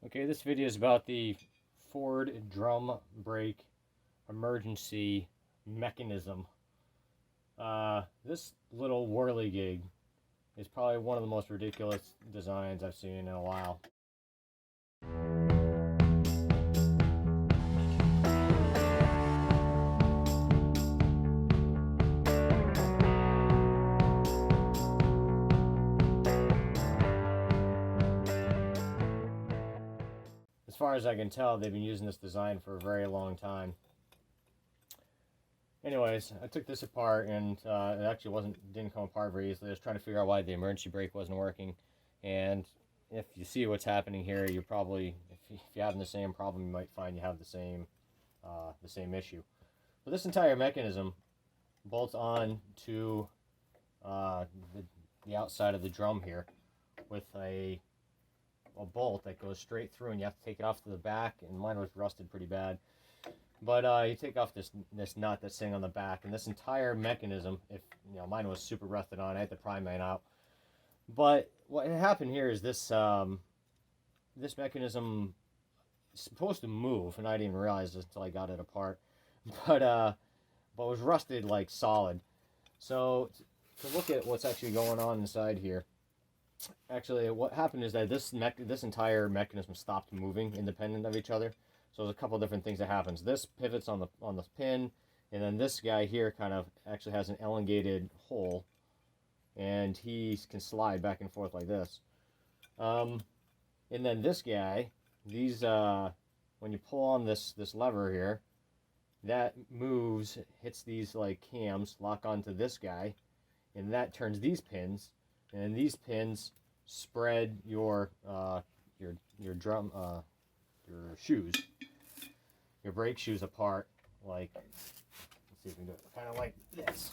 Okay, this video is about the Ford drum brake emergency mechanism. This little whirlygig is probably one of the most ridiculous designs I've seen in a while. As far as I can tell, they've been using this design for a very long time. Anyways, I took this apart and it actually didn't come apart very easily. I was trying to figure out why the emergency brake wasn't working. And if you see what's happening here, you're probably, if you're having the same problem, you might find you have the same issue. But this entire mechanism bolts on to the outside of the drum here with a bolt that goes straight through, and you have to take it off to the back, and mine was rusted pretty bad. But you take off this nut that's sitting on the back, and this entire mechanism, if you know, mine was super rusted on, I had to pry mine out. But what happened here is this this mechanism is supposed to move, and I didn't even realize this until I got it apart. But it was rusted like solid. So to look at what's actually going on inside here, actually what happened is that this entire mechanism stopped moving independent of each other. So there's a couple of different things that happens. This pivots on the pin, and then this guy here kind of actually has an elongated hole, and he can slide back and forth like this. And then this guy, when you pull on this lever here, that moves, hits these like cams, lock onto this guy, and that turns these pins, and these pins spread your drum your shoes, your brake shoes apart, like, let's see if we can do it kind of like this,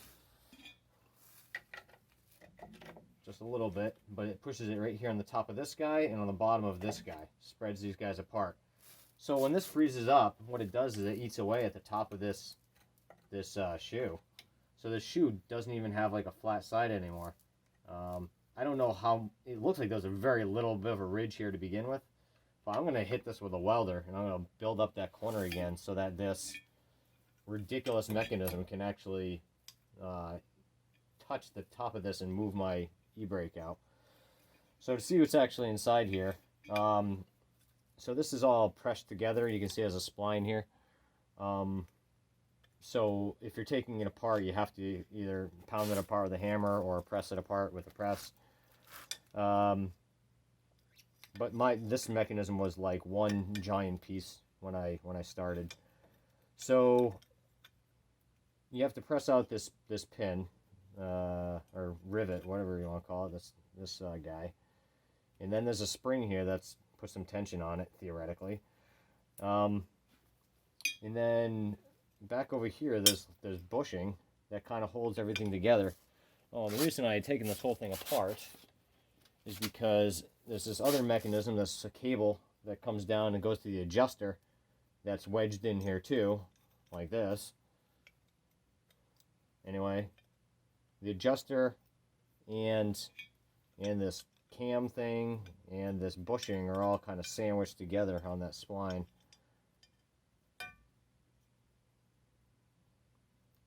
just a little bit, but it pushes it right here on the top of this guy and on the bottom of this guy, spreads these guys apart. So when this freezes up, what it does is it eats away at the top of this shoe. So the shoe doesn't even have like a flat side anymore. I don't know how, it looks like there's a very little bit of a ridge here to begin with. But I'm going to hit this with a welder, and I'm going to build up that corner again so that this ridiculous mechanism can actually touch the top of this and move my e-brake out. So to see what's actually inside here, so this is all pressed together. You can see it has a spline here. So if you're taking it apart, you have to either pound it apart with a hammer or press it apart with a press. But this mechanism was like one giant piece when I started. So you have to press out this pin or rivet, whatever you want to call it, this guy, and then there's a spring here that's put some tension on it theoretically, and then back over here there's bushing that kind of holds everything together. Oh, the reason I had taken this whole thing apart is because there's this other mechanism, this cable that comes down and goes to the adjuster that's wedged in here too, like this. Anyway, the adjuster and this cam thing and this bushing are all kind of sandwiched together on that spline.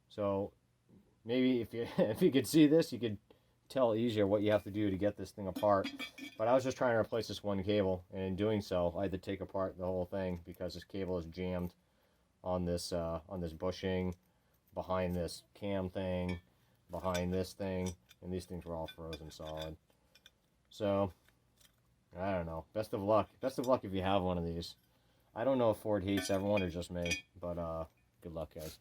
So maybe if you could see this, you could tell easier what you have to do to get this thing apart. But I was just trying to replace this one cable, and in doing so I had to take apart the whole thing because this cable is jammed on this bushing, behind this cam thing, behind this thing, and these things were all frozen solid. So I don't know. Best of luck if you have one of these. I don't know if Ford hates everyone or just me, but good luck, guys.